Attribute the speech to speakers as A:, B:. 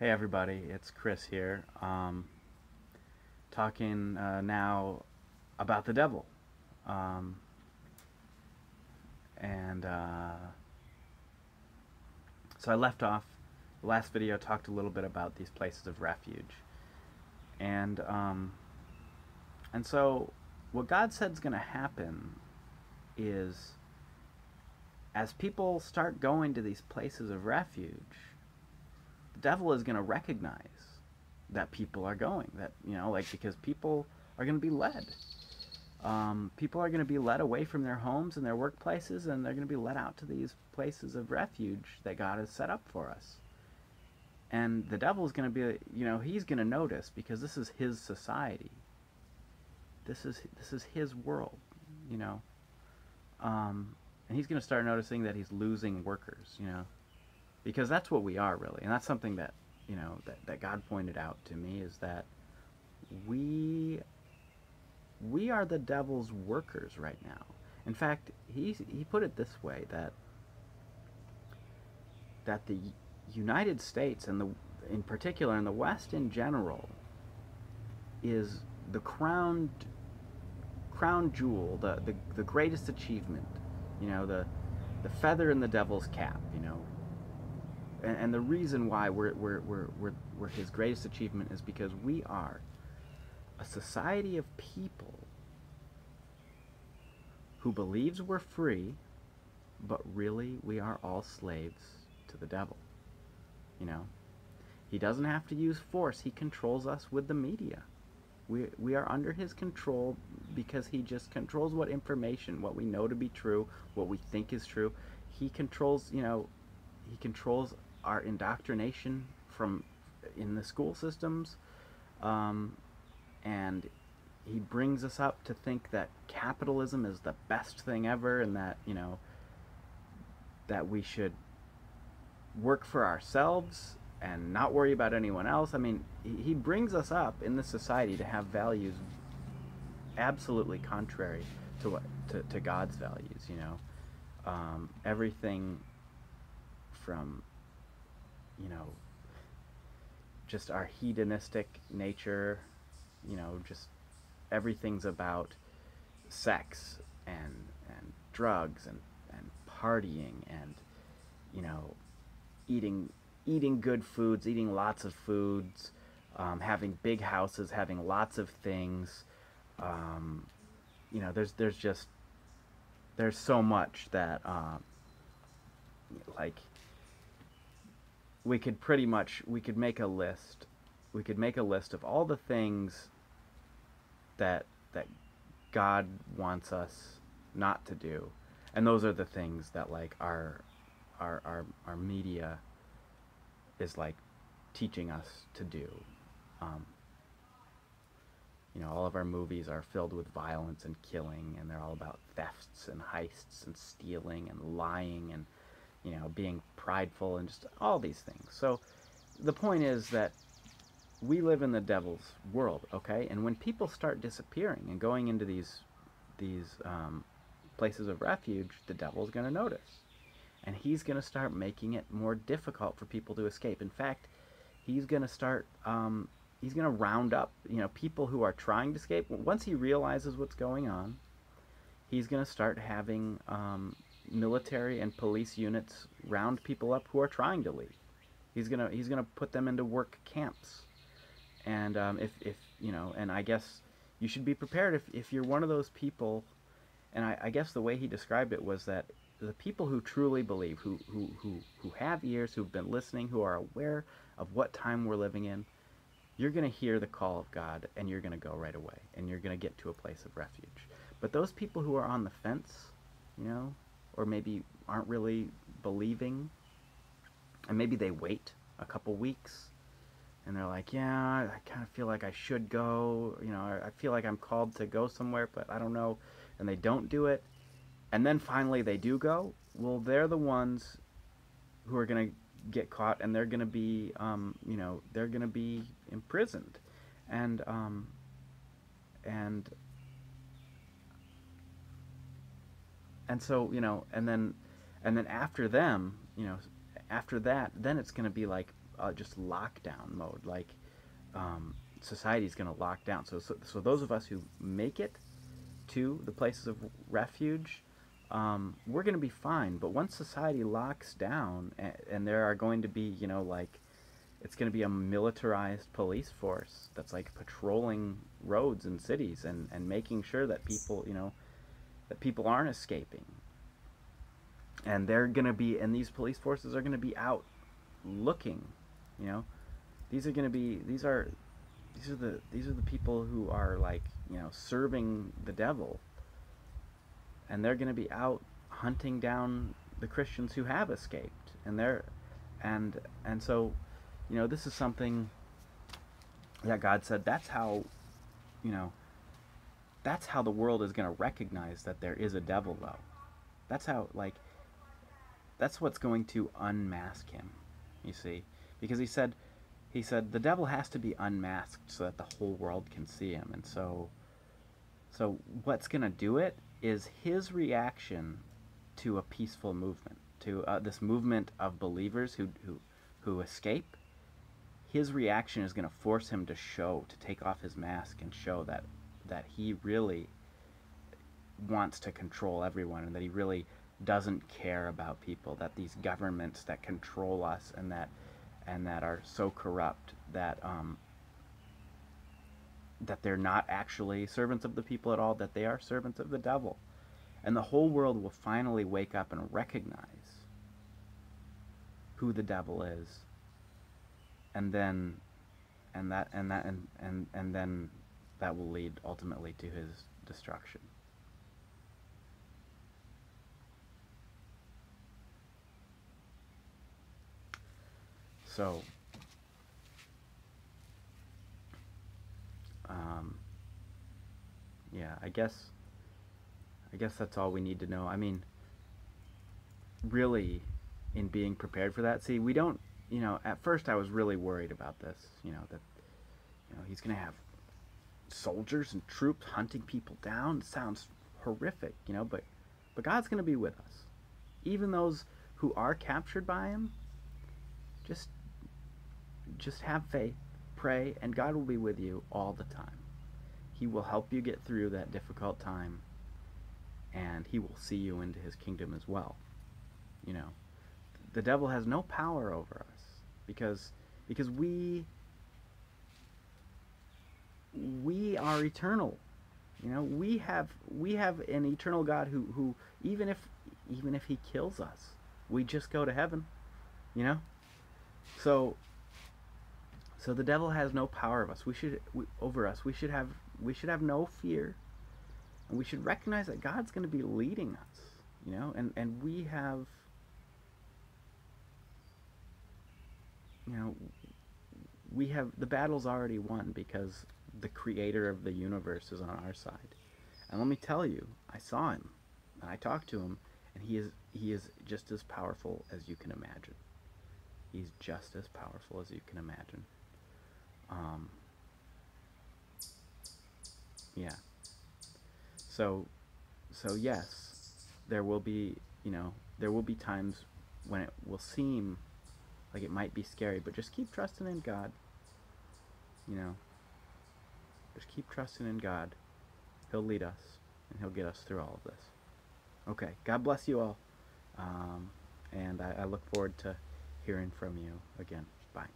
A: Hey everybody, it's Chris here, talking now about the devil. Um, and so I left off, the last video talked a little bit about these places of refuge. And, um, and so what God said is going to happen is as people start going to these places of refuge, the devil is going to recognize that people are going, because people are going to be led. People are going to be led away from their homes and their workplaces, and they're going to be led out to these places of refuge that God has set up for us. And the devil is going to be, he's going to notice because this is his society. This is his world, you know. And he's going to start noticing that he's losing workers, because that's what we are really, and that's something that that God pointed out to me is that we we are the devil's workers right now. In fact, he put it this way that the United States and the in particular and the West in general is the crown jewel, the greatest achievement, the feather in the devil's cap, and the reason why we're his greatest achievement is because we are a society of people who believes we're free, but really we are all slaves to the devil. You know, he doesn't have to use force. He controls us with the media. We are under his control because he just controls what we know to be true, what we think is true. He controls, he controls our indoctrination from in the school systems, um, and he brings us up to think that capitalism is the best thing ever, and that that we should work for ourselves and not worry about anyone else. I mean, he brings us up in this society to have values absolutely contrary to to God's values. Everything from you know just our hedonistic nature. Just everything's about sex and drugs and partying and you know eating eating good foods, eating lots of foods, having big houses, having lots of things. Um, there's just there's so much that like we could make a list. We could make a list of all the things that God wants us not to do, and those are the things that like our media is like teaching us to do. Um, all of our movies are filled with violence and killing, and they're all about thefts and heists and stealing and lying and being prideful and just all these things. So the point is that we live in the devil's world, okay? And when people start disappearing and going into these places of refuge, the devil's going to notice, and he's going to start making it more difficult for people to escape. In fact, he's going to start he's going to round up people who are trying to escape. Once he realizes what's going on, he's going to start having military and police units round people up who are trying to leave. He's gonna put them into work camps, and if and I guess you should be prepared if you're one of those people. And I guess the way he described it was that the people who truly believe, who have ears, who've been listening, who are aware of what time we're living in, you're going to hear the call of God, and you're going to go right away, and you're going to get to a place of refuge. But those people who are on the fence, or maybe aren't really believing, and maybe they wait a couple weeks, and they're like, yeah, I kind of feel like I should go, I feel like I'm called to go somewhere, but I don't know, and they don't do it, and then finally they do go. Well, they're the ones who are going to get caught, and they're going to be they're going to be imprisoned, and and and so and then after them, after that, then it's going to be like just lockdown mode. Like society's going to lock down. So those of us who make it to the places of refuge, we're going to be fine. But once society locks down, and there are going to be, like, it's going to be a militarized police force that's like patrolling roads and cities and making sure that people, that people aren't escaping. And they're going to be, and these police forces are going to be out looking, you know. These are going to be, these are the people who are, like, serving the devil, and they're going to be out hunting down the Christians who have escaped, and they're and so, this is something that God said, you know that's how the world is going to recognize that there is a devil, though. That's how, like, that's what's going to unmask him, you see, because he said the devil has to be unmasked so that the whole world can see him. And so what's going to do it is his reaction to a peaceful movement, to this movement of believers who escape. His reaction is going to force him to take off his mask and show that he really wants to control everyone, and that he really doesn't care about people, that these governments that control us and that are so corrupt that they're not actually servants of the people at all, that they are servants of the devil. And the whole world will finally wake up and recognize who the devil is. And then then that will lead ultimately to his destruction. So yeah, I guess that's all we need to know. I mean, really, in being prepared for that. See, we don't, at first I was really worried about this, that, he's going to have soldiers and troops hunting people down. It sounds horrific, but God's going to be with us. Even those who are captured by him, just have faith, pray, and God will be with you all the time. He will help you get through that difficult time, and he will see you into his kingdom as well. The devil has no power over us because we are eternal. We have an eternal God who even if he kills us, we just go to heaven. So the devil has no power of us. Over us. We should have no fear, and we should recognize that God's going to be leading us. And we have, the battle's already won because the creator of the universe is on our side. And let me tell you, I saw him, and I talked to him, and he is just as powerful as you can imagine. He's just as powerful as you can imagine. Yeah. So yes, there will be times when it will seem like it might be scary, but just keep trusting in God. Just keep trusting in God. He'll lead us, and he'll get us through all of this. Okay, God bless you all, and I look forward to hearing from you again. Bye.